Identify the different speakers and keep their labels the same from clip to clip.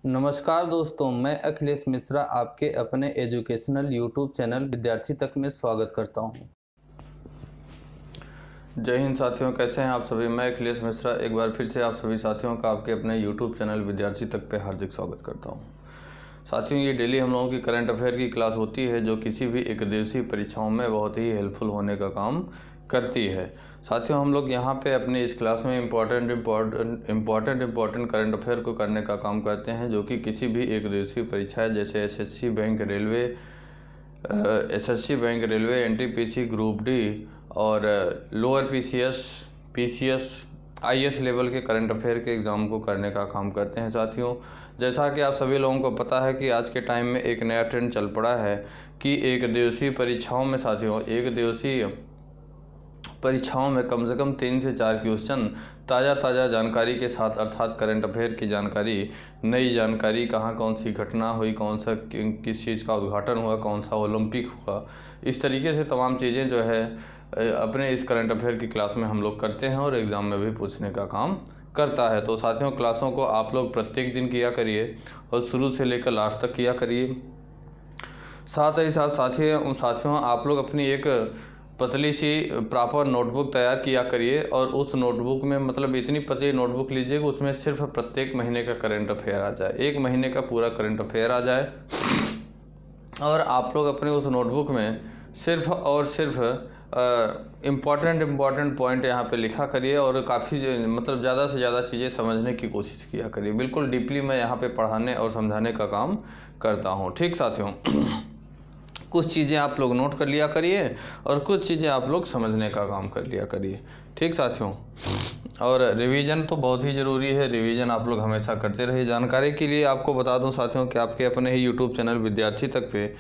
Speaker 1: नमस्कार दोस्तों, मैं अखिलेश मिश्रा आपके अपने एजुकेशनल यूट्यूब चैनल विद्यार्थी तक में स्वागत करता हूं। जय हिंद साथियों, कैसे हैं आप सभी। मैं अखिलेश मिश्रा एक बार फिर से आप सभी साथियों का आपके अपने यूट्यूब चैनल विद्यार्थी तक पे हार्दिक स्वागत करता हूं। साथियों, ये डेली हम लोगों की करंट अफेयर की क्लास होती है जो किसी भी एक दिवसीय परीक्षाओं में बहुत ही हेल्पफुल होने का काम करती है। साथियों, हम लोग यहाँ पे अपनी इस क्लास में इम्पॉर्टेंट करंट अफेयर को करने का काम करते हैं जो कि किसी भी एक दिवसीय परीक्षा है, जैसे SSC bank railway, NTPC group D और लोअर पीसीएस आईएएस लेवल के करंट अफेयर के एग्ज़ाम को करने का काम करते हैं। साथियों, जैसा कि आप सभी लोगों को पता है कि आज के टाइम में एक नया ट्रेंड चल पड़ा है कि एक दिवसीय परीक्षाओं में कम से कम 3 से 4 क्वेश्चन ताज़ा जानकारी के साथ, अर्थात करंट अफेयर की जानकारी, नई जानकारी, कहाँ कौन सी घटना हुई, किस चीज़ का उद्घाटन हुआ, कौन सा ओलंपिक हुआ, इस तरीके से तमाम चीज़ें जो है अपने इस करंट अफेयर की क्लास में हम लोग करते हैं और एग्ज़ाम में भी पूछने का काम करता है। तो साथियों, क्लासों को आप लोग प्रत्येक दिन किया करिए और शुरू से लेकर लास्ट तक किया करिए। साथ ही साथ साथियों आप लोग अपनी एक पतली सी प्रॉपर नोटबुक तैयार किया करिए और उस नोटबुक में मतलब इतनी पतली नोटबुक लीजिए कि उसमें सिर्फ प्रत्येक महीने का करंट अफेयर आ जाए, एक महीने का पूरा करंट अफेयर आ जाए। और आप लोग अपने उस नोटबुक में सिर्फ और सिर्फ इम्पॉर्टेंट पॉइंट यहाँ पे लिखा करिए और काफ़ी मतलब ज़्यादा से ज़्यादा चीज़ें समझने की कोशिश किया करिए। बिल्कुल डीपली मैं यहाँ पे पढ़ाने और समझाने का काम करता हूँ। ठीक साथियों, कुछ चीज़ें आप लोग नोट कर लिया करिए और कुछ चीज़ें आप लोग समझने का काम कर लिया करिए। ठीक साथियों, और रिवीजन तो बहुत ही ज़रूरी है, रिवीजन आप लोग हमेशा करते रहिए। जानकारी के लिए आपको बता दूं साथियों कि आपके अपने ही यूट्यूब चैनल विद्यार्थी तक पे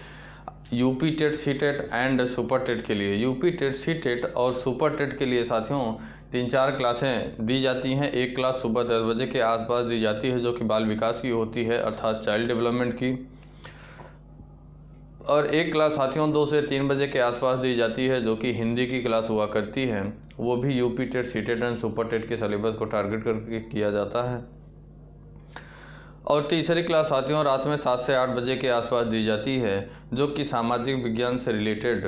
Speaker 1: UP TET, C TET and super TET के लिए, यूपी टेट, सी टेट और सुपर टेट के लिए साथियों 3-4 क्लासें दी जाती हैं। एक क्लास सुबह 10 बजे के आसपास दी जाती है जो कि बाल विकास की होती है, अर्थात चाइल्ड डेवलपमेंट की, और एक क्लास साथियों 2 से 3 बजे के आसपास दी जाती है जो कि हिंदी की क्लास हुआ करती है। वो भी UP TET, C TET and super TET के सिलेबस को टारगेट करके किया जाता है। और तीसरी क्लास साथियों रात में 7 से 8 बजे के आसपास दी जाती है जो कि सामाजिक विज्ञान से रिलेटेड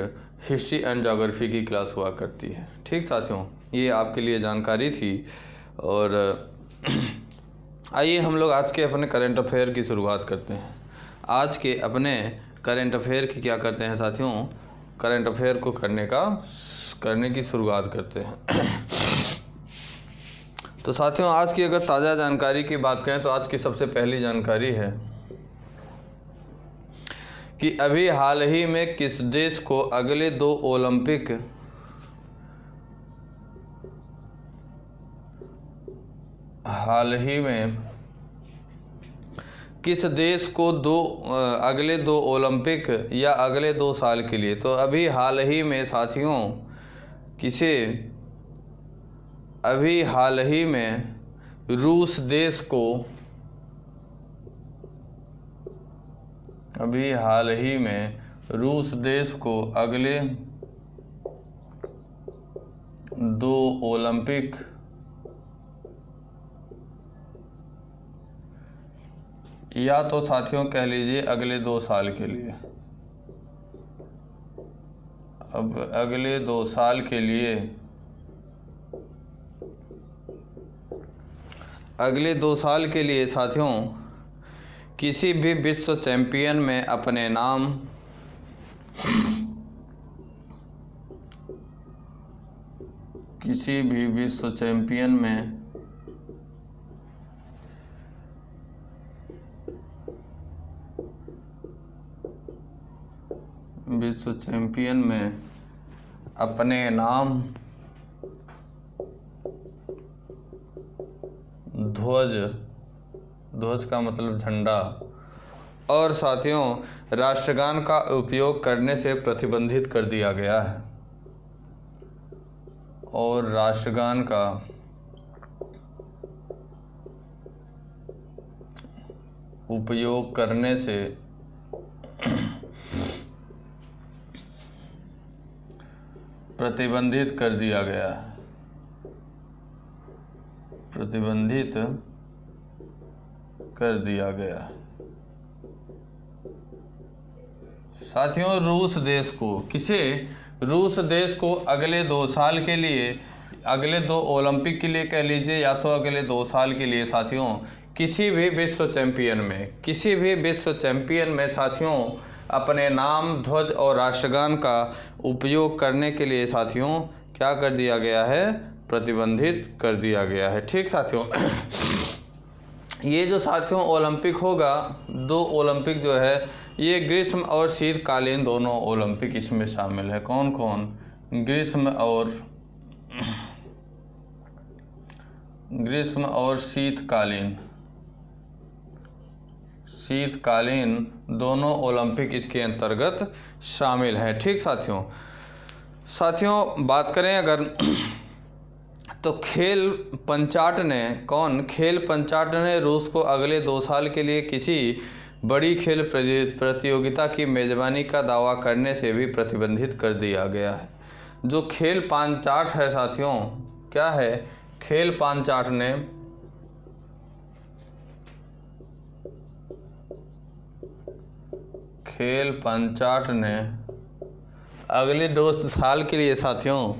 Speaker 1: हिस्ट्री एंड ज्योग्राफी की क्लास हुआ करती है। ठीक साथियों, ये आपके लिए जानकारी थी। और आइए हम लोग आज के अपने करंट अफेयर की शुरुआत करते हैं। आज के अपने करंट अफेयर की क्या करते हैं साथियों, करंट अफेयर को करने की शुरुआत करते हैं। तो साथियों, आज की अगर ताज़ा जानकारी की बात करें तो आज की सबसे पहली जानकारी है कि अभी हाल ही में किस देश को अगले 2 ओलंपिक किस देश को अगले 2 ओलंपिक या अगले 2 साल के लिए, तो अभी हाल ही में साथियों अभी हाल ही में रूस देश को अगले 2 ओलंपिक या तो साथियों कह लीजिए अगले 2 साल के लिए, अब अगले 2 साल के लिए, अगले 2 साल के लिए साथियों किसी भी विश्व चैंपियन में अपने नाम अपने नाम ध्वज का मतलब झंडा और साथियों राष्ट्रगान का उपयोग करने से प्रतिबंधित कर दिया गया है, और राष्ट्रगान का उपयोग करने से प्रतिबंधित कर दिया गया है, प्रतिबंधित कर दिया गया है। साथियों रूस देश को रूस देश को अगले 2 साल के लिए, अगले 2 ओलंपिक के लिए कह लीजिए या तो अगले 2 साल के लिए साथियों, किसी भी विश्व चैंपियन में साथियों अपने नाम, ध्वज और राष्ट्रगान का उपयोग करने के लिए साथियों क्या कर दिया गया है, प्रतिबंधित कर दिया गया है। ठीक साथियों, ये जो साथियों ओलंपिक होगा, 2 ओलंपिक जो है ये ग्रीष्म और शीतकालीन दोनों ओलंपिक इसमें शामिल है। कौन कौन? ग्रीष्म और शीतकालीन दोनों ओलंपिक इसके अंतर्गत शामिल हैं। ठीक साथियों बात करें अगर तो खेल पंचाट ने रूस को अगले 2 साल के लिए किसी बड़ी खेल प्रतियोगिता की मेज़बानी का दावा करने से भी प्रतिबंधित कर दिया गया है। जो खेल पंचाट है साथियों, क्या है? खेल पंचाट ने अगले 2 साल के लिए साथियों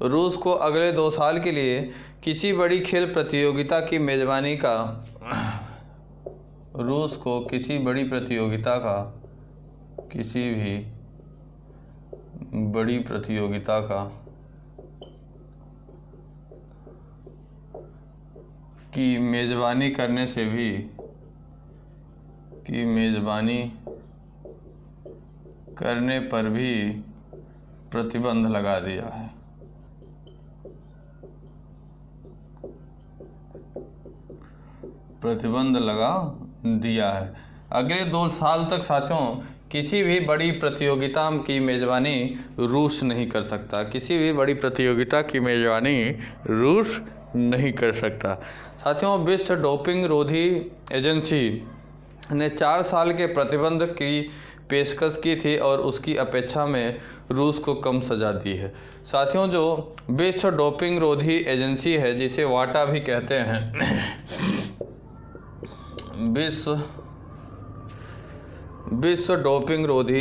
Speaker 1: रूस को अगले 2 साल के लिए किसी बड़ी खेल प्रतियोगिता की मेज़बानी का किसी भी बड़ी प्रतियोगिता की मेज़बानी करने पर भी प्रतिबंध लगा दिया है। अगले 2 साल तक साथियों किसी भी बड़ी प्रतियोगिता की मेज़बानी रूस नहीं कर सकता। साथियों विश्व डोपिंग रोधी एजेंसी ने 4 साल के प्रतिबंध की पेशकश की थी और उसकी अपेक्षा में रूस को कम सज़ा दी है। साथियों जो विश्व डोपिंग रोधी एजेंसी है, जिसे वाटा भी कहते हैं, विश्व डोपिंग रोधी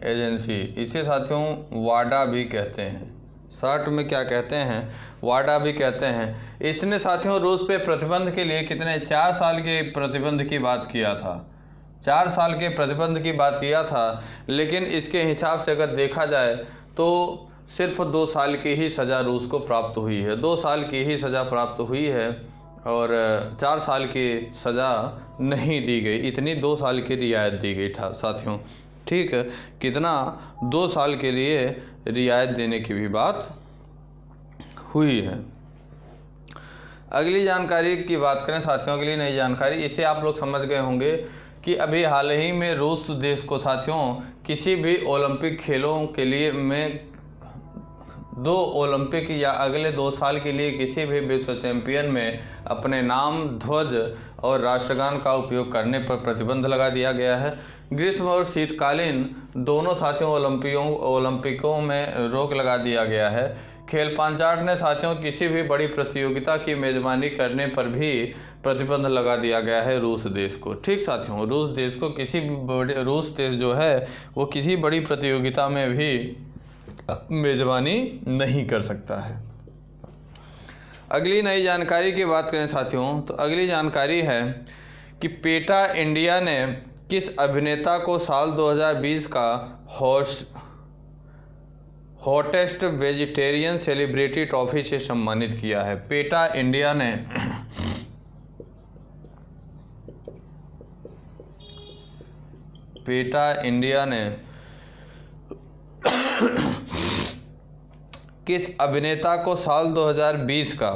Speaker 1: एजेंसी इसे साथियों वाडा भी कहते हैं। शॉर्ट में क्या कहते हैं? वाडा भी कहते हैं। इसने साथियों रूस पे प्रतिबंध के लिए कितने 4 साल के प्रतिबंध की बात किया था। 4 साल के प्रतिबंध की बात किया था, लेकिन इसके हिसाब से अगर देखा जाए तो सिर्फ 2 साल की ही सज़ा रूस को प्राप्त हुई है। 2 साल की ही सज़ा प्राप्त हुई है और 4 साल की सज़ा नहीं दी गई। इतनी 2 साल की रियायत दी गई था साथियों। ठीक है, कितना 2 साल के लिए रियायत देने की भी बात हुई है। अगली जानकारी की बात करें साथियों, अगली नई जानकारी, इसे आप लोग समझ गए होंगे कि अभी हाल ही में रूस देश को साथियों किसी भी ओलंपिक खेलों के लिए में 2 ओलंपिक या अगले 2 साल के लिए किसी भी विश्व चैंपियन में अपने नाम, ध्वज और राष्ट्रगान का उपयोग करने पर प्रतिबंध लगा दिया गया है। ग्रीष्म और शीतकालीन दोनों साथियों ओलंपिकों में रोक लगा दिया गया है। खेल पंचाट ने साथियों किसी भी बड़ी प्रतियोगिता की मेज़बानी करने पर भी प्रतिबंध लगा दिया गया है रूस देश को। ठीक साथियों, रूस देश को रूस देश जो है वो किसी बड़ी प्रतियोगिता में भी मेज़बानी नहीं कर सकता है। अगली नई जानकारी की बात करें साथियों, तो अगली जानकारी है कि पेटा इंडिया ने किस अभिनेता को साल 2020 का हॉटेस्ट वेजिटेरियन सेलिब्रिटी ट्रॉफी से सम्मानित किया है। पेटा इंडिया ने किस अभिनेता को साल 2020 का,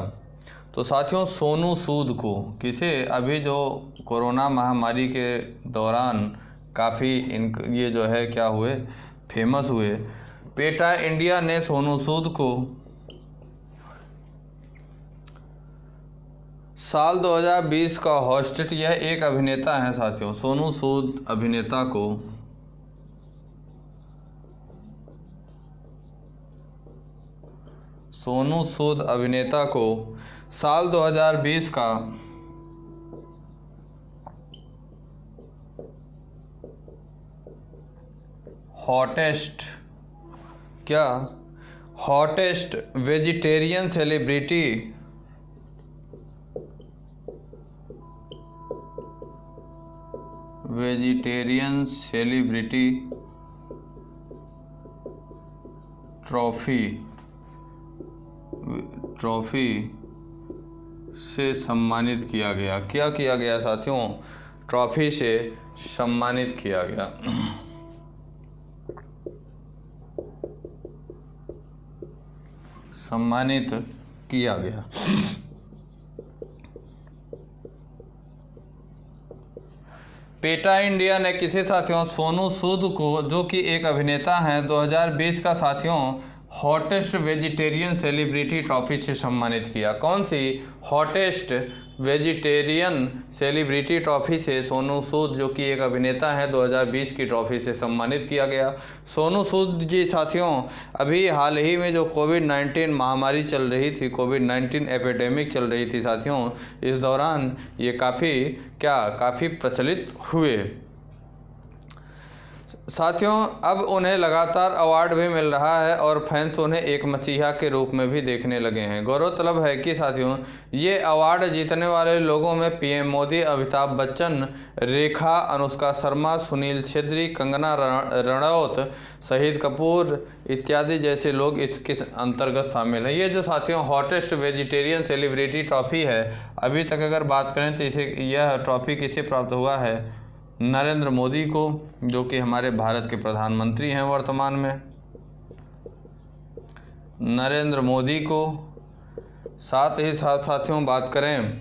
Speaker 1: तो साथियों सोनू सूद को, किसे अभी जो कोरोना महामारी के दौरान काफ़ी ये जो है क्या हुए, फेमस हुए। पेटा इंडिया ने सोनू सूद को साल 2020 का हॉस्टेट, यह एक अभिनेता है साथियों, सोनू सूद अभिनेता को सोनू सूद अभिनेता को साल 2020 का हॉटेस्ट वेजिटेरियन सेलिब्रिटी ट्रॉफी से सम्मानित किया गया। क्या किया गया साथियों? ट्रॉफी से सम्मानित किया गया। सम्मानित किया गया। पेटा इंडिया ने किसे साथियों? सोनू सूद को, जो कि एक अभिनेता हैं, 2020 का साथियों हॉटेस्ट वेजिटेरियन सेलिब्रिटी ट्रॉफी से सम्मानित किया। कौन सी? हॉटेस्ट वेजिटेरियन सेलिब्रिटी ट्रॉफी से सोनू सूद, जो कि एक अभिनेता हैं, 2020 की ट्रॉफी से सम्मानित किया गया। सोनू सूद जी साथियों अभी हाल ही में जो कोविड-19 महामारी चल रही थी, कोविड-19 एपिडेमिक चल रही थी साथियों, इस दौरान ये काफ़ी प्रचलित हुए साथियों। अब उन्हें लगातार अवार्ड भी मिल रहा है और फैंस उन्हें एक मसीहा के रूप में भी देखने लगे हैं। गौरतलब है कि साथियों ये अवार्ड जीतने वाले लोगों में पीएम मोदी, अमिताभ बच्चन, रेखा, अनुष्का शर्मा, सुनील छेत्री, कंगना रनौत, शाहिद कपूर इत्यादि जैसे लोग इसके अंतर्गत शामिल हैं। ये जो साथियों हॉटेस्ट वेजिटेरियन सेलिब्रिटी ट्रॉफी है, अभी तक अगर बात करें तो यह ट्रॉफी किसे प्राप्त हुआ है? नरेंद्र मोदी को, जो कि हमारे भारत के प्रधानमंत्री हैं वर्तमान में, नरेंद्र मोदी को। साथ ही साथ साथियों बात करें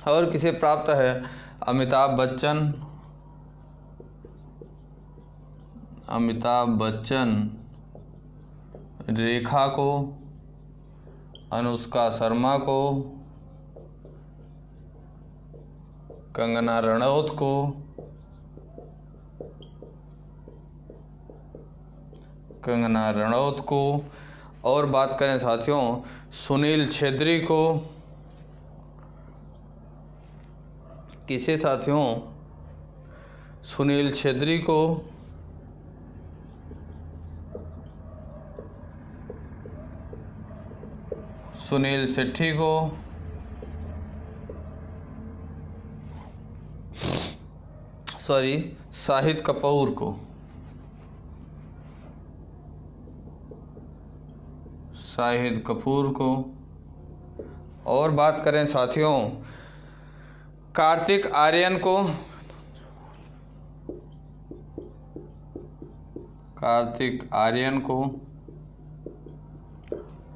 Speaker 1: और किसे प्राप्त है? अमिताभ बच्चन, रेखा को, अनुष्का शर्मा को, कंगना रनौत को, और बात करें साथियों सुनील छेत्री को। किसे साथियों? सुनील छेत्री को, सुनील शेट्टी को, शाहिद कपूर को, और बात करें साथियों कार्तिक आर्यन को,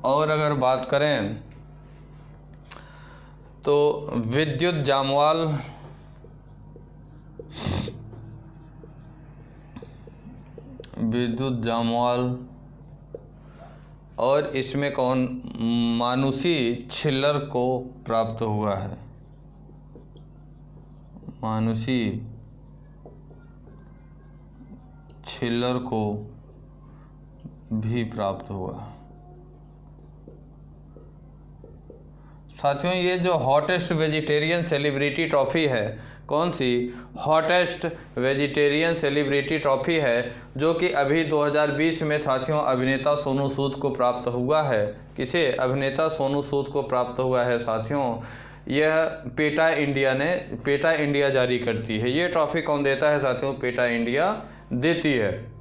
Speaker 1: और अगर बात करें तो विद्युत जामवाल, और इसमें कौन? मानुषी छिल्लर को प्राप्त हुआ है। मानुषी छिल्लर को भी प्राप्त हुआ। साथियों ये जो हॉटेस्ट वेजिटेरियन सेलिब्रिटी ट्रॉफी है, कौन सी? हॉटेस्ट वेजिटेरियन सेलिब्रिटी ट्रॉफी है, जो कि अभी 2020 में साथियों अभिनेता सोनू सूद को प्राप्त हुआ है। किसे? अभिनेता सोनू सूद को प्राप्त हुआ है साथियों। यह पेटा इंडिया जारी करती है। ये ट्रॉफी कौन देता है साथियों? पेटा इंडिया देती है।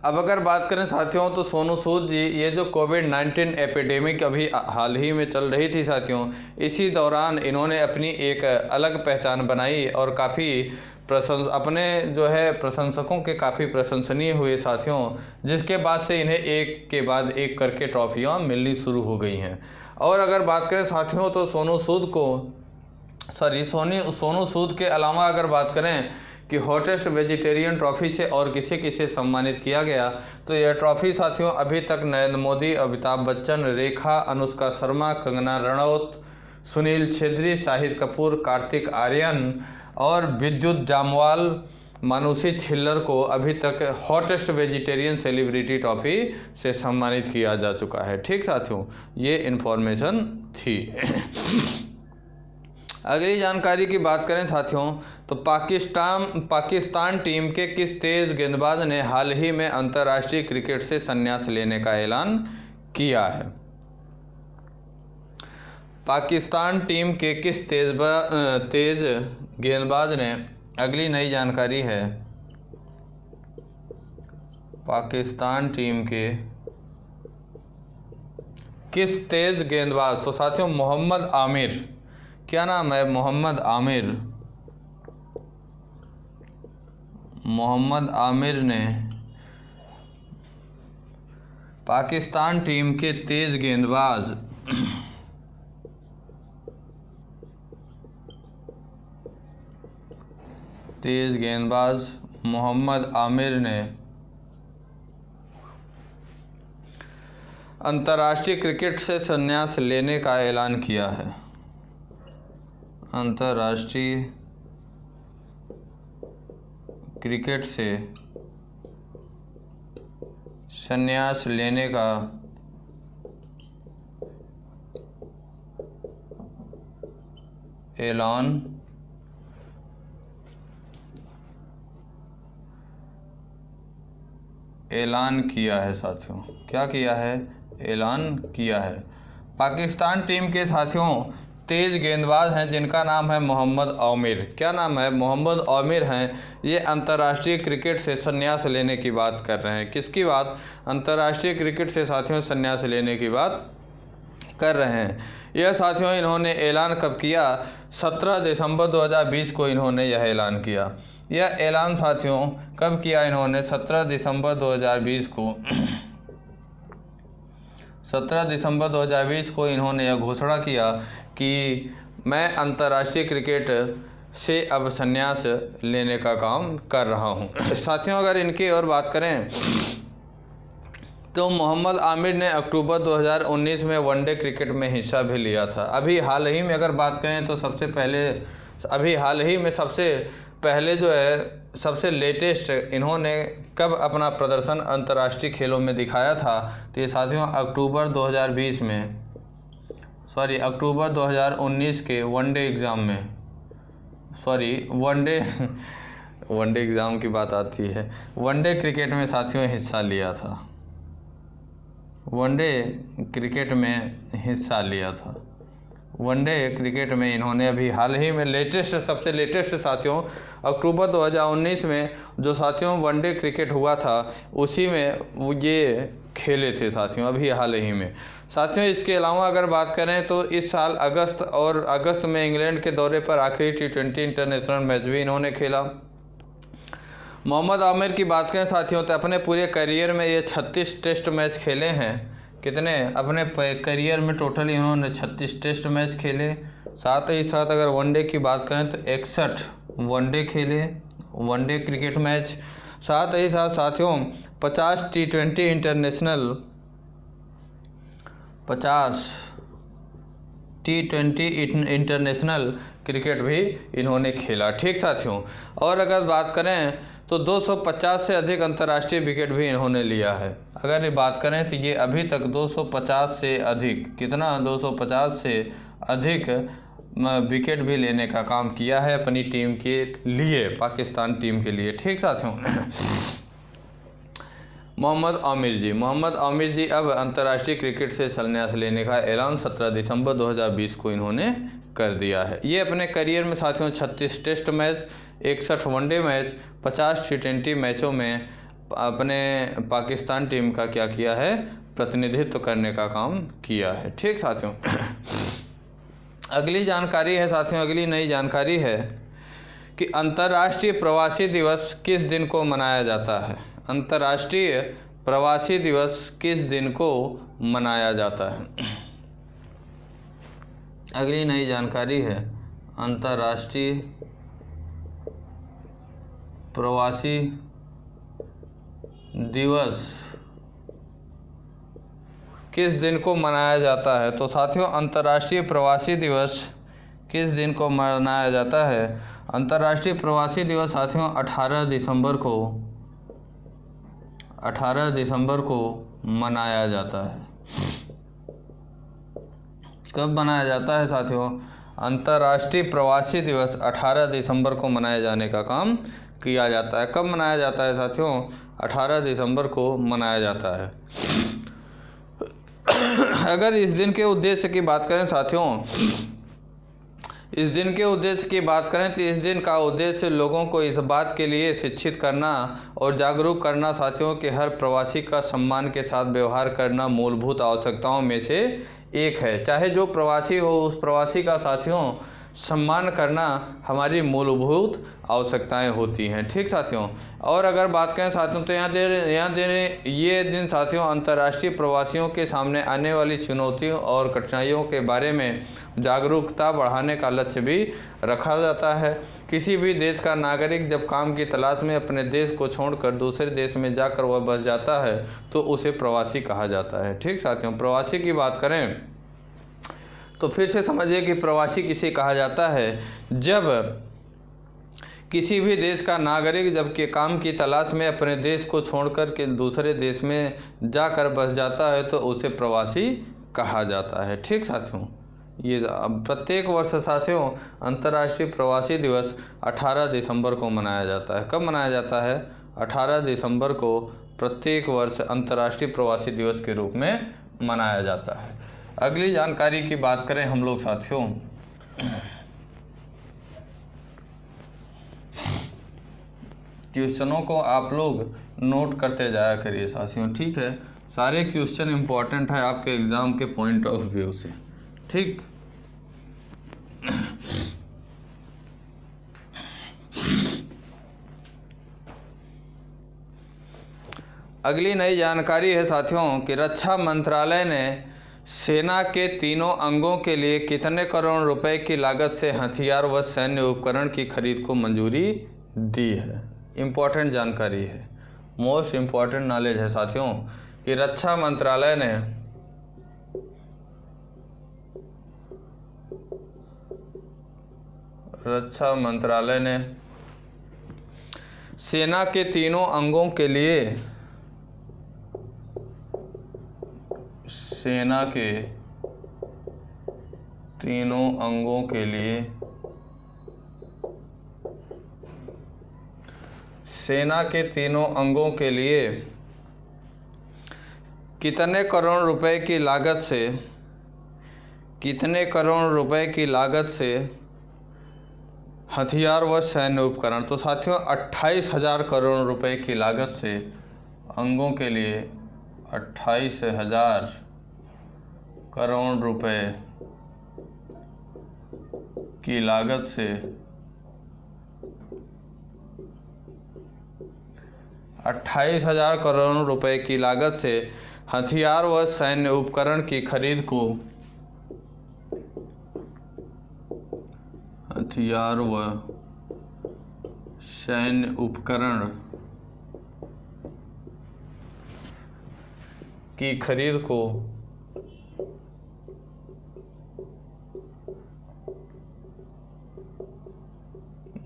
Speaker 1: अब अगर बात करें साथियों तो सोनू सूद जी, ये जो कोविड-19 एपिडेमिक अभी हाल ही में चल रही थी साथियों, इसी दौरान इन्होंने अपनी एक अलग पहचान बनाई और काफ़ी अपने जो है प्रशंसकों के काफ़ी प्रशंसनीय हुए साथियों, जिसके बाद से इन्हें एक के बाद एक करके ट्रॉफियाँ मिलनी शुरू हो गई हैं। और अगर बात करें साथियों तो सोनू सूद के अलावा अगर बात करें कि हॉटेस्ट वेजिटेरियन ट्रॉफी से और किसे सम्मानित किया गया, तो यह ट्रॉफी साथियों अभी तक नरेंद्र मोदी, अमिताभ बच्चन, रेखा, अनुष्का शर्मा, कंगना रनौत, सुनील छेत्री, शाहिद कपूर, कार्तिक आर्यन और विद्युत जामवाल मानुषी छिल्लर को अभी तक हॉटेस्ट वेजिटेरियन सेलिब्रिटी ट्रॉफी से सम्मानित किया जा चुका है। ठीक साथियों, ये इन्फॉर्मेशन थी। अगली जानकारी की बात करें साथियों, तो पाकिस्तान टीम के किस तेज गेंदबाज ने हाल ही में अंतर्राष्ट्रीय क्रिकेट से संन्यास लेने का ऐलान किया है? पाकिस्तान टीम के किस तेज गेंदबाज ने, अगली नई जानकारी है, पाकिस्तान टीम के किस तेज गेंदबाज, तो साथियों मोहम्मद आमिर, क्या नाम है? मोहम्मद आमिर ने पाकिस्तान टीम के तेज गेंदबाज मोहम्मद आमिर ने अंतर्राष्ट्रीय क्रिकेट से संन्यास लेने का ऐलान किया है। अंतर्राष्ट्रीय क्रिकेट से संन्यास लेने का ऐलान किया है साथियों। क्या किया है? ऐलान किया है। पाकिस्तान टीम के साथियों तेज गेंदबाज हैं जिनका नाम है मोहम्मद आमिर। क्या नाम है? मोहम्मद आमिर हैं। ये अंतर्राष्ट्रीय क्रिकेट से संन्यास लेने की बात कर रहे हैं। किसकी बात? अंतर्राष्ट्रीय क्रिकेट से साथियों संन्यास लेने की बात कर रहे हैं। यह साथियों इन्होंने ऐलान कब किया? 17 दिसंबर 2020 को इन्होंने यह ऐलान किया। यह ऐलान साथियों कब किया इन्होंने? 17 दिसंबर 2020 को 17 दिसंबर 2020 को इन्होंने यह घोषणा किया कि मैं अंतर्राष्ट्रीय क्रिकेट से अब संन्यास लेने का काम कर रहा हूं। साथियों अगर इनकी और बात करें तो मोहम्मद आमिर ने अक्टूबर 2019 में वनडे क्रिकेट में हिस्सा भी लिया था। अभी हाल ही में अगर बात करें तो सबसे पहले जो है सबसे लेटेस्ट इन्होंने कब अपना प्रदर्शन अंतर्राष्ट्रीय खेलों में दिखाया था? तो ये साथियों अक्टूबर 2019 के वनडे एग्ज़ाम की बात आती है। वनडे क्रिकेट में साथियों हिस्सा लिया था। वनडे क्रिकेट में इन्होंने अभी हाल ही में सबसे लेटेस्ट साथियों अक्टूबर 2019 में जो साथियों वनडे क्रिकेट हुआ था उसी में ये खेले थे साथियों, अभी हाल ही में। साथियों इसके अलावा अगर बात करें तो इस साल अगस्त में इंग्लैंड के दौरे पर आखिरी T20 इंटरनेशनल मैच भी इन्होंने खेला। मोहम्मद आमिर की बात करें साथियों तो अपने पूरे करियर में ये 36 टेस्ट मैच खेले हैं। कितने? अपने करियर में टोटल इन्होंने 36 टेस्ट मैच खेले। साथ ही साथ अगर वनडे की बात करें तो 61 वनडे खेले, वनडे क्रिकेट मैच। साथ ही साथ साथियों 50 T20 इंटरनेशनल क्रिकेट भी इन्होंने खेला। ठीक साथियों, और अगर बात करें तो 250 से अधिक अंतर्राष्ट्रीय विकेट भी इन्होंने लिया है। अगर ये बात करें तो ये अभी तक 250 से अधिक 250 से अधिक विकेट भी लेने का काम किया है अपनी टीम के लिए, पाकिस्तान टीम के लिए। ठीक साथियों मोहम्मद आमिर जी अब अंतर्राष्ट्रीय क्रिकेट से संन्यास लेने का ऐलान 17 दिसंबर 2020 को इन्होंने कर दिया है। ये अपने करियर में साथियों 36 test match, 61 one day match, 50 T20 मैचों में अपने पाकिस्तान टीम का क्या किया है? प्रतिनिधित्व करने का काम किया है। ठीक साथियों अगली जानकारी है साथियों, अगली नई जानकारी है कि अंतर्राष्ट्रीय प्रवासी दिवस किस दिन को मनाया जाता है? अंतर्राष्ट्रीय प्रवासी दिवस किस दिन को मनाया जाता है? अगली नई जानकारी है अंतर्राष्ट्रीय प्रवासी दिवस किस दिन को मनाया जाता है? तो साथियों अंतर्राष्ट्रीय प्रवासी दिवस किस दिन को मनाया जाता है? अंतर्राष्ट्रीय प्रवासी दिवस साथियों 18 दिसंबर को मनाया जाता है। कब मनाया जाता है साथियों? अंतर्राष्ट्रीय प्रवासी दिवस 18 दिसंबर को मनाए जाने का काम किया जाता है। कब मनाया जाता है साथियों? 18 दिसंबर को मनाया जाता है। अगर इस दिन के उद्देश्य की बात करें साथियों, इस दिन के उद्देश्य की बात करें तो इस दिन का उद्देश्य लोगों को इस बात के लिए शिक्षित करना और जागरूक करना साथियों कि हर प्रवासी का सम्मान के साथ व्यवहार करना मूलभूत आवश्यकताओं में से एक है। चाहे जो प्रवासी हो, उस प्रवासी का साथियों सम्मान करना हमारी मूलभूत आवश्यकताएं होती हैं। ठीक साथियों, और अगर बात करें साथियों तो ये दिन साथियों अंतर्राष्ट्रीय प्रवासियों के सामने आने वाली चुनौतियों और कठिनाइयों के बारे में जागरूकता बढ़ाने का लक्ष्य भी रखा जाता है। किसी भी देश का नागरिक जब काम की तलाश में अपने देश को छोड़कर दूसरे देश में जाकर वह बस जाता है तो उसे प्रवासी कहा जाता है। ठीक साथियों, प्रवासी की बात करें तो फिर से समझिए कि प्रवासी किसे कहा जाता है? जब किसी भी देश का नागरिक जब के काम की तलाश में अपने देश को छोड़कर के दूसरे देश में जाकर बस जाता है तो उसे प्रवासी कहा जाता है। ठीक साथियों, ये प्रत्येक वर्ष साथियों अंतर्राष्ट्रीय प्रवासी दिवस 18 दिसंबर को मनाया जाता है। कब मनाया जाता है? 18 दिसंबर को प्रत्येक वर्ष अंतर्राष्ट्रीय प्रवासी दिवस के रूप में मनाया जाता है। अगली जानकारी की बात करें हम लोग साथियों, क्वेश्चनों को आप लोग नोट करते जाया करिए साथियों। ठीक है, सारे क्वेश्चन इंपॉर्टेंट है आपके एग्जाम के पॉइंट ऑफ व्यू से। ठीक, अगली नई जानकारी है साथियों कि रक्षा मंत्रालय ने सेना के तीनों अंगों के लिए कितने करोड़ रुपए की लागत से हथियार व सैन्य उपकरण की खरीद को मंजूरी दी है? इम्पोर्टेंट जानकारी है, मोस्ट इम्पॉर्टेंट नॉलेज है साथियों कि रक्षा मंत्रालय ने सेना के तीनों अंगों के लिए सेना के तीनों अंगों के लिए कितने करोड़ रुपए की लागत से हथियार व सैन्य उपकरण, तो साथियों 28,000 करोड़ रुपए की लागत से अंगों के लिए 28,000 करोड़ रुपए की लागत से 28,000 करोड़ रुपए की लागत से हथियार व सैन्य उपकरण की खरीद को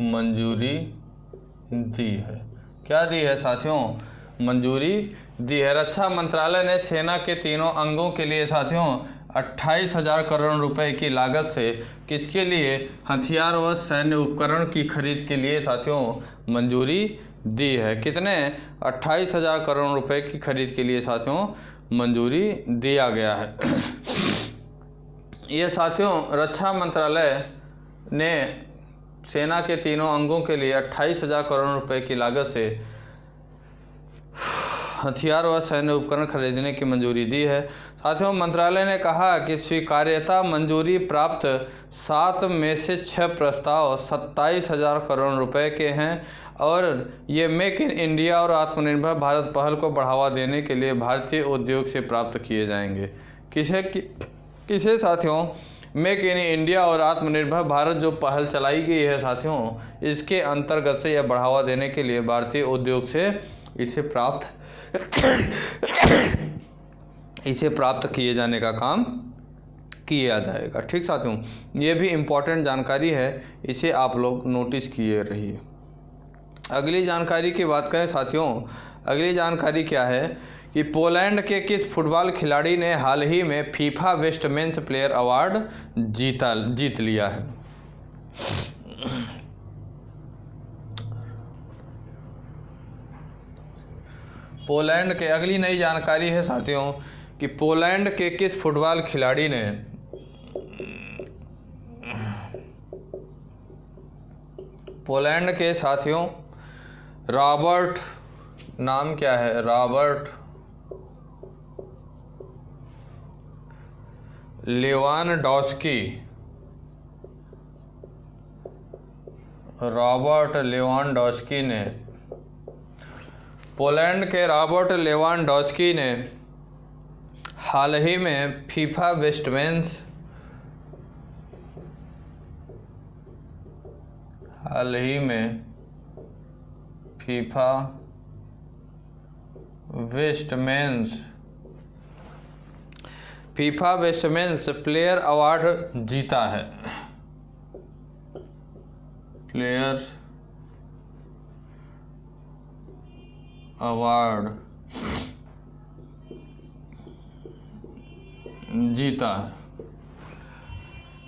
Speaker 1: मंजूरी दी है। क्या दी है साथियों? मंजूरी दी है। रक्षा मंत्रालय ने सेना के तीनों अंगों के लिए साथियों 28,000 करोड़ रुपए की लागत से किसके लिए? हथियार व सैन्य उपकरण की खरीद के लिए साथियों मंजूरी दी है। कितने? 28,000 करोड़ रुपए की खरीद के लिए साथियों मंजूरी दिया गया है। ये साथियों रक्षा मंत्रालय ने सेना के तीनों अंगों के लिए 28,000 करोड़ रुपए की लागत से हथियार व सैन्य उपकरण खरीदने की मंजूरी दी है। साथियों मंत्रालय ने कहा कि स्वीकार्यता मंजूरी प्राप्त 7 में से 6 प्रस्ताव 27,000 करोड़ रुपए के हैं और ये मेक इन इंडिया और आत्मनिर्भर भारत पहल को बढ़ावा देने के लिए भारतीय उद्योग से प्राप्त किए जाएंगे। किसे साथियों? मेक इन इंडिया और आत्मनिर्भर भारत जो पहल चलाई गई है साथियों, इसके अंतर्गत से यह बढ़ावा देने के लिए भारतीय उद्योग से इसे प्राप्त किए जाने का काम किया जाएगा। ठीक साथियों, ये भी इम्पोर्टेंट जानकारी है, इसे आप लोग नोटिस किए रहिए। अगली जानकारी की बात करें साथियों, अगली जानकारी क्या है कि पोलैंड के किस फुटबॉल खिलाड़ी ने हाल ही में FIFA best men's player award जीत लिया है। पोलैंड के, अगली नई जानकारी है साथियों कि पोलैंड के किस फुटबॉल खिलाड़ी ने पोलैंड के साथियों रॉबर्ट, नाम क्या है, रॉबर्ट लेवानडॉस्की, रॉबर्ट लेवानडॉस्की ने, पोलैंड के रॉबर्ट लेवानडॉस्की ने हाल ही में फीफा बेस्ट मेंस, हाल ही में FIFA best men's player award जीता है, प्लेयर अवार्ड जीता है।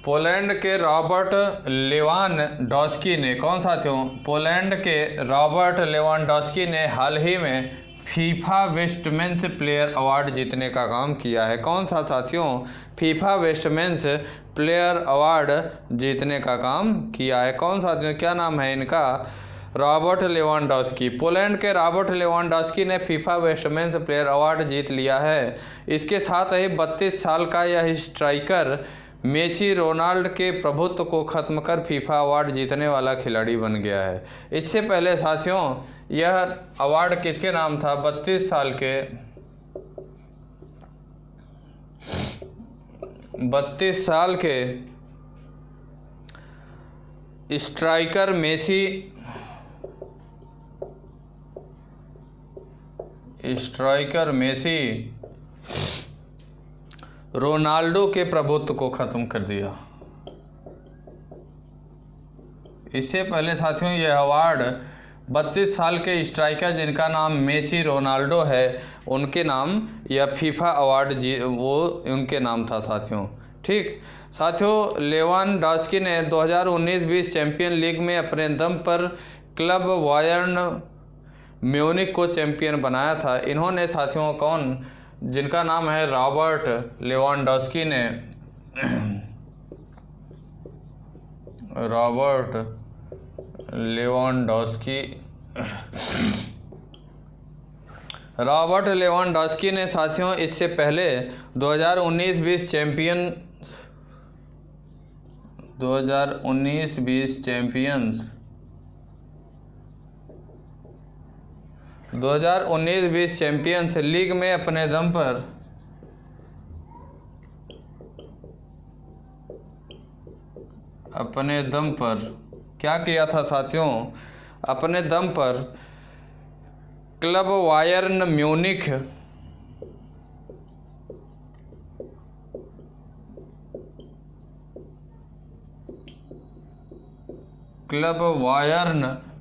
Speaker 1: पोलैंड के रॉबर्ट लेवानडॉस्की ने, कौन साथियों, पोलैंड के रॉबर्ट लेवानडॉस्की ने हाल ही में FIFA best men's player award जीतने का काम किया है। कौन सा साथियों, FIFA best men's player award जीतने का काम किया है। कौन साथियों, क्या नाम है इनका, रॉबर्ट लेवानडॉस्की। पोलैंड के रॉबर्ट लेवानडॉस्की ने FIFA best men's player award जीत लिया है। इसके साथ ही 32 साल का यह स्ट्राइकर मेसी रोनाल्ड के प्रभुत्व को खत्म कर फीफा अवार्ड जीतने वाला खिलाड़ी बन गया है। इससे पहले साथियों यह अवार्ड किसके नाम था, 32 साल के स्ट्राइकर मेसी रोनाल्डो के प्रभुत्व को खत्म कर दिया। इससे पहले साथियों यह अवार्ड 32 साल के स्ट्राइकर जिनका नाम मेसी रोनाल्डो है उनके नाम, यह फीफा अवार्ड वो उनके नाम था साथियों। ठीक साथियों, लेवानडॉस्की ने 2019-20 चैंपियन लीग में अपने दम पर क्लब बायर्न म्यूनिख को चैंपियन बनाया था। इन्होंने साथियों कौन, जिनका नाम है रॉबर्ट लेवानडॉस्की ने, रॉबर्ट लेवानडॉस्की ने साथियों इससे पहले 2019-20 चैंपियंस लीग में अपने दम पर क्या किया था साथियों, अपने दम पर क्लब बायर्न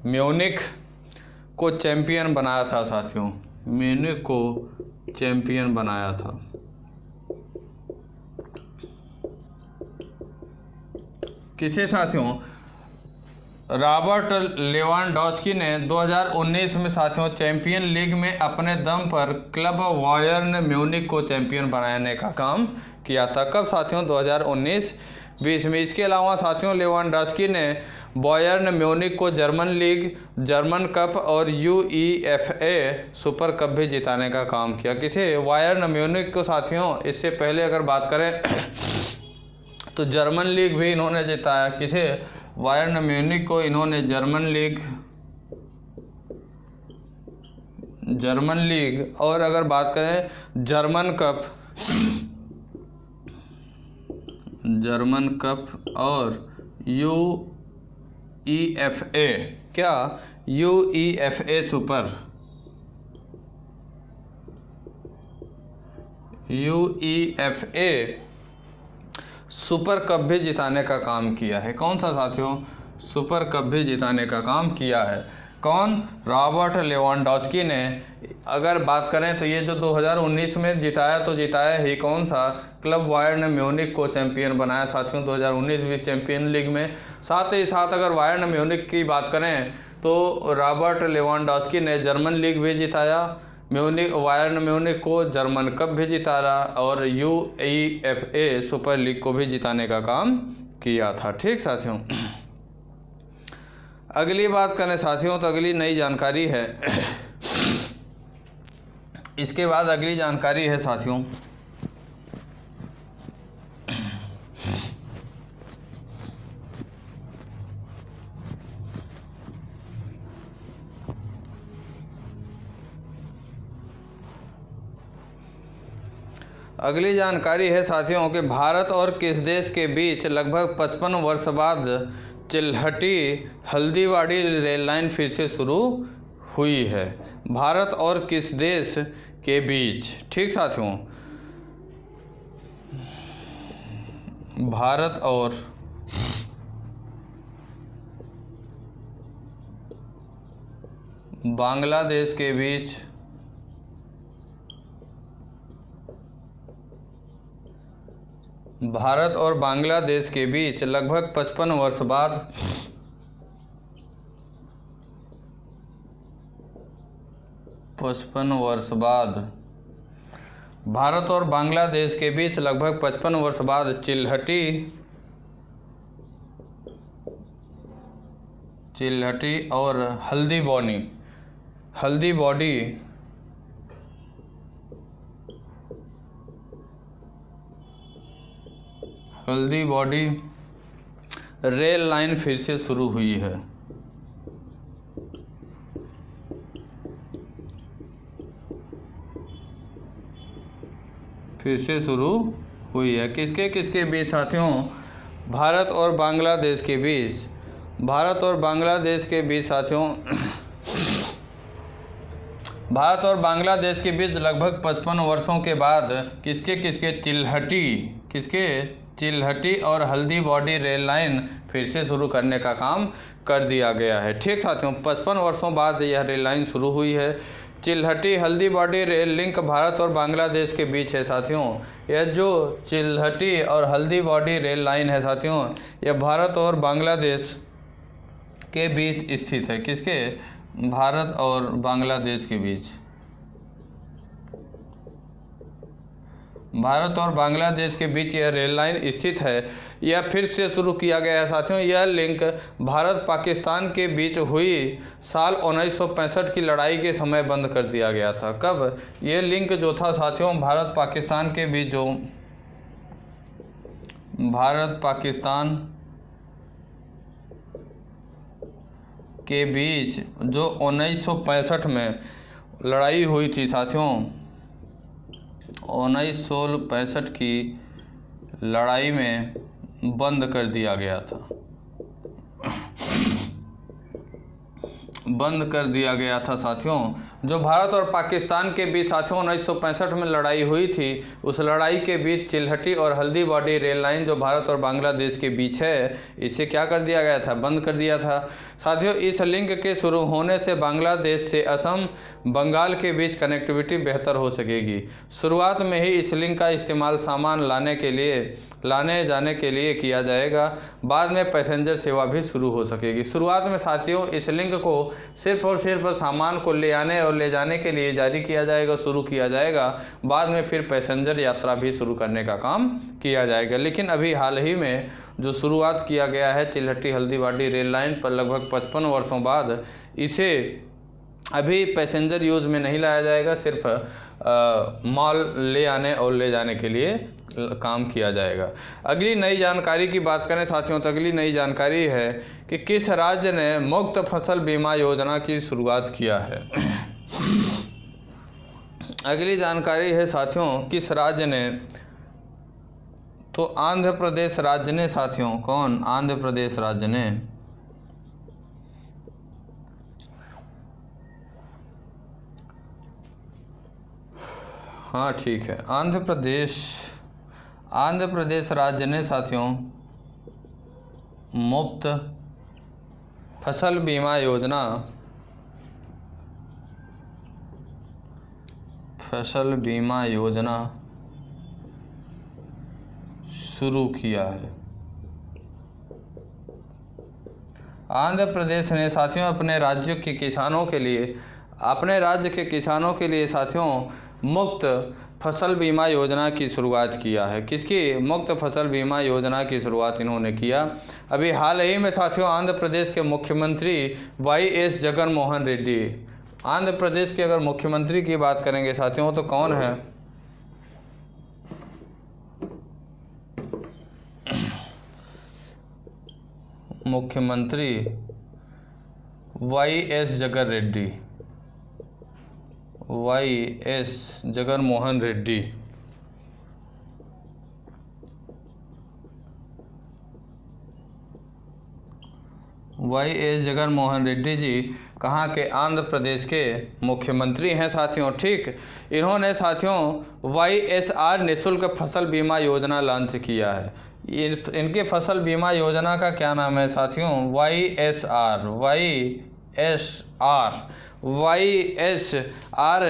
Speaker 1: म्यूनिख को चैंपियन बनाया था साथियों, म्यूनिख को चैंपियन बनाया था। किसे साथियों, रॉबर्ट लेवानडॉस्की ने 2019 में साथियों चैंपियन लीग में अपने दम पर क्लब बायर्न म्यूनिख को चैंपियन बनाने का काम किया था। कब साथियों, 2019-20 में। इसके अलावा साथियों लेवानडॉस्की ने बायर्न म्यूनिख को जर्मन लीग, जर्मन कप और UEFA सुपर कप भी जिताने का काम किया। किसे, बायर्न म्यूनिख को साथियों। इससे पहले अगर बात करें तो जर्मन लीग भी इन्होंने जिताया। किसे, बायर्न म्यूनिख को इन्होंने जर्मन लीग और अगर बात करें जर्मन कप और UEFA, क्या UEFA super, UEFA super cup भी जिताने का काम किया है। कौन सा साथियों? सुपर कप भी जिताने का काम किया है। कौन? रॉबर्ट लेवेंडोस्की ने। अगर बात करें तो ये जो 2019 में जिताया तो जिताया ही कौन सा? क्लब बायर्न म्यूनिख को चैंपियन बनाया साथियों 2019-20 चैंपियन लीग में। साथ ही साथ अगर बायर्न म्यूनिख की बात करें तो रॉबर्ट लेवेंडोस्की ने जर्मन लीग भी जिताया, बायर्न म्यूनिख को जर्मन कप भी जिताया और UEFA सुपर लीग को भी जिताने का काम किया था। ठीक साथियों, अगली बात करें साथियों तो अगली नई जानकारी है इसके बाद अगली जानकारी है साथियों अगली जानकारी है साथियों कि भारत और किस देश के बीच लगभग 55 वर्ष बाद चिल्हटी हल्दीबाड़ी रेल लाइन फिर से शुरू हुई है। भारत और किस देश के बीच? ठीक साथियों, भारत और बांग्लादेश के बीच लगभग 55 वर्ष बाद भारत और बांग्लादेश के बीच लगभग 55 वर्ष बाद चिल्हटी और हल्दीबाड़ी रेल लाइन फिर से शुरू हुई है। किसके किसके बीच साथियों? भारत और बांग्लादेश के बीच साथियों भारत और बांग्लादेश के बीच लगभग 55 वर्षों के बाद चिल्हटी और हल्दीबाड़ी रेल लाइन फिर से शुरू करने का काम कर दिया गया है। ठीक साथियों, 55 वर्षों बाद यह रेल लाइन शुरू हुई है। चिल्हटी हल्दीबाड़ी रेल लिंक भारत और बांग्लादेश के बीच है साथियों। यह जो चिल्हटी और हल्दीबाड़ी रेल लाइन है साथियों, यह भारत और बांग्लादेश के बीच स्थित है। किसके? भारत और बांग्लादेश के बीच। भारत और बांग्लादेश के बीच यह रेल लाइन स्थित है। यह फिर से शुरू किया गया है साथियों। यह लिंक भारत पाकिस्तान के बीच हुई साल 1965 की लड़ाई के समय बंद कर दिया गया था। कब? यह लिंक जो था साथियों भारत पाकिस्तान के बीच जो 1965 में लड़ाई हुई थी साथियों, 1965 की लड़ाई में बंद कर दिया गया था साथियों। जो भारत और पाकिस्तान के बीच साथियों 1965 में लड़ाई हुई थी, उस लड़ाई के बीच चिल्हटी और हल्दीबाड़ी रेल लाइन जो भारत और बांग्लादेश के बीच है, इसे क्या कर दिया गया था? बंद कर दिया था साथियों। इस लिंक के शुरू होने से बांग्लादेश से असम, बंगाल के बीच कनेक्टिविटी बेहतर हो सकेगी। शुरुआत में ही इस लिंक का इस्तेमाल सामान लाने जाने के लिए किया जाएगा। बाद में पैसेंजर सेवा भी शुरू हो सकेगी। शुरुआत में साथियों इस लिंक को सिर्फ और सिर्फ सामान को ले आने और ले जाने के लिए शुरू किया जाएगा। बाद में फिर पैसेंजर यात्रा भी शुरू करने का काम किया जाएगा। लेकिन अभी हाल ही में जो शुरुआत किया गया है चिल्हटी हल्दीबाड़ी रेल लाइन पर लगभग 55 वर्षों बाद, इसे अभी पैसेंजर यूज़ में नहीं लाया जाएगा, सिर्फ माल ले आने और ले जाने के लिए काम किया जाएगा। अगली नई जानकारी की बात करें साथियों तो अगली नई जानकारी है कि किस राज्य ने मुफ्त फसल बीमा योजना की शुरुआत किया है। अगली जानकारी है साथियों किस राज्य ने? तो आंध्र प्रदेश राज्य ने साथियों। कौन? आंध्र प्रदेश राज्य ने हाँ ठीक है, आंध्र आंध्र प्रदेश राज्य ने साथियों मुफ्त फसल बीमा योजना शुरू किया है। आंध्र प्रदेश ने साथियों अपने राज्य के किसानों के लिए साथियों मुफ्त फसल बीमा योजना की शुरुआत किया है। किसकी मुफ्त फसल बीमा योजना की शुरुआत इन्होंने किया? अभी हाल ही में साथियों आंध्र प्रदेश के मुख्यमंत्री वाई.एस. जगन मोहन रेड्डी, आंध्र प्रदेश के अगर मुख्यमंत्री की बात करेंगे साथियों तो कौन है? मुख्यमंत्री वाई.एस. जगन रेड्डी, वाई.एस. जगन मोहन रेड्डी। वाई.एस. जगन मोहन रेड्डी जी कहाँ के? आंध्र प्रदेश के मुख्यमंत्री हैं साथियों। ठीक, इन्होंने साथियों वाई.एस.आर. निःशुल्क फसल बीमा योजना लॉन्च किया है। इनके फसल बीमा योजना का क्या नाम है साथियों? वाई.एस.आर.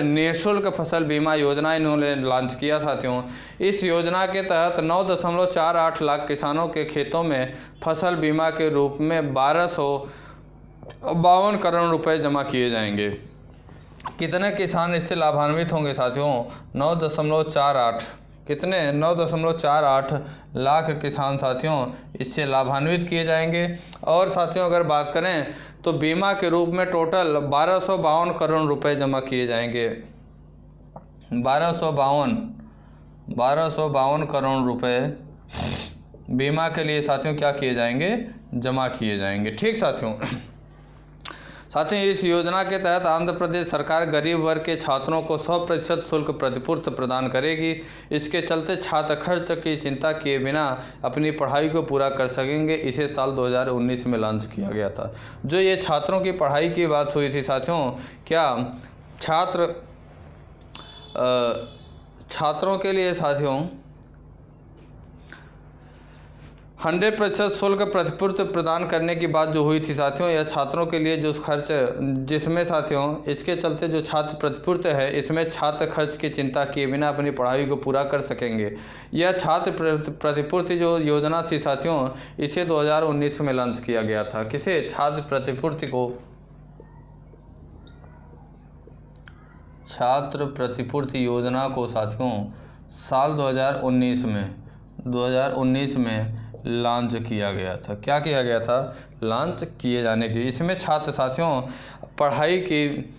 Speaker 1: निःशुल्क फसल बीमा योजना इन्होंने लॉन्च किया साथियों। इस योजना के तहत 9.48 लाख किसानों के खेतों में फसल बीमा के रूप में 1252 करोड़ रुपए जमा किए जाएंगे। कितने किसान इससे लाभान्वित होंगे साथियों? 9.48 कितने? 9.48 लाख किसान साथियों इससे लाभान्वित किए जाएंगे। और साथियों अगर बात करें तो बीमा के रूप में टोटल 1252 करोड़ रुपए जमा किए जाएंगे। 1252 करोड़ रुपए बीमा के लिए साथियों क्या किए जाएंगे? जमा किए जाएंगे। ठीक साथियों, इस योजना के तहत आंध्र प्रदेश सरकार गरीब वर्ग के छात्रों को 100% शुल्क प्रतिपूर्ति प्रदान करेगी। इसके चलते छात्र खर्च की चिंता किए बिना अपनी पढ़ाई को पूरा कर सकेंगे। इसे साल 2019 में लॉन्च किया गया था। जो ये छात्रों की पढ़ाई की बात हुई थी साथियों, क्या छात्रों के लिए साथियों 100% शुल्क प्रतिपूर्ति प्रदान करने की बात जो हुई थी साथियों, यह छात्रों के लिए जो खर्च जिसमें साथियों इसके चलते जो छात्र प्रतिपूर्ति है इसमें छात्र खर्च की चिंता किए बिना अपनी पढ़ाई को पूरा कर सकेंगे। यह छात्र प्रतिपूर्ति जो योजना थी साथियों इसे 2019 में लॉन्च किया गया था। किसे? छात्र प्रतिपूर्ति को। छात्र प्रतिपूर्ति योजना को साथियों साल 2019 में लॉन्च किया गया था। क्या किया गया था? लॉन्च किए जाने की। इसमें छात्र साथियों पढ़ाई की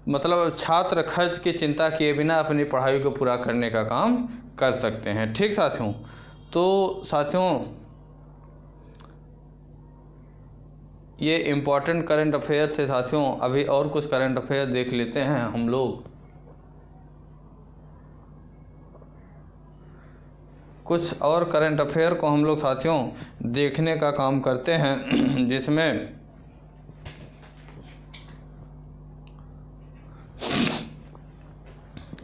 Speaker 1: मतलब छात्र खर्च की चिंता किए बिना अपनी पढ़ाई को पूरा करने का काम कर सकते हैं। ठीक साथियों, तो साथियों ये इम्पोर्टेंट करंट अफेयर थे साथियों। अभी और कुछ करंट अफेयर देख लेते हैं हम लोग। कुछ और करंट अफेयर को हम लोग साथियों देखने का काम करते हैं, जिसमें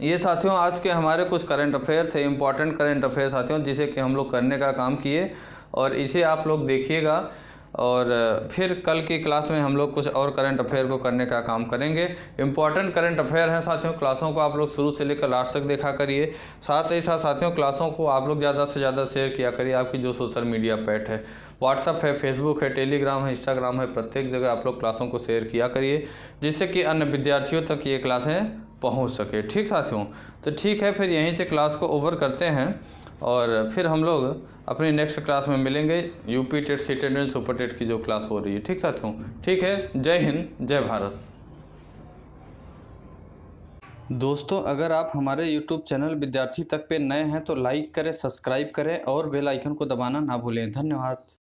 Speaker 1: ये साथियों आज के हमारे कुछ करंट अफेयर थे, इम्पॉर्टेंट करंट अफेयर साथियों, जिसे कि हम लोग करने का काम किए और इसे आप लोग देखिएगा। और फिर कल की क्लास में हम लोग कुछ और करंट अफेयर को करने का काम करेंगे। इम्पॉर्टेंट करंट अफेयर हैं साथियों। क्लासों को आप लोग शुरू से लेकर लास्ट तक देखा करिए। साथ ही साथ साथियों क्लासों को आप लोग ज़्यादा से ज़्यादा शेयर किया करिए। आपकी जो सोशल मीडिया पैट है, व्हाट्सअप है, फेसबुक है, टेलीग्राम है, इंस्टाग्राम है, प्रत्येक जगह आप लोग क्लासों को शेयर किया करिए, जिससे कि अन्य विद्यार्थियों तक ये क्लासें पहुँच सके। ठीक साथियों, तो ठीक है, फिर यहीं से क्लास को ओवर करते हैं और फिर हम लोग अपनी नेक्स्ट क्लास में मिलेंगे। UP TET, C TET and super TET की जो क्लास हो रही है। ठीक साथियों, ठीक है। जय हिंद, जय भारत। दोस्तों अगर आप हमारे YouTube चैनल विद्यार्थी तक पे नए हैं तो लाइक करें, सब्सक्राइब करें और बेल आइकन को दबाना ना भूलें। धन्यवाद।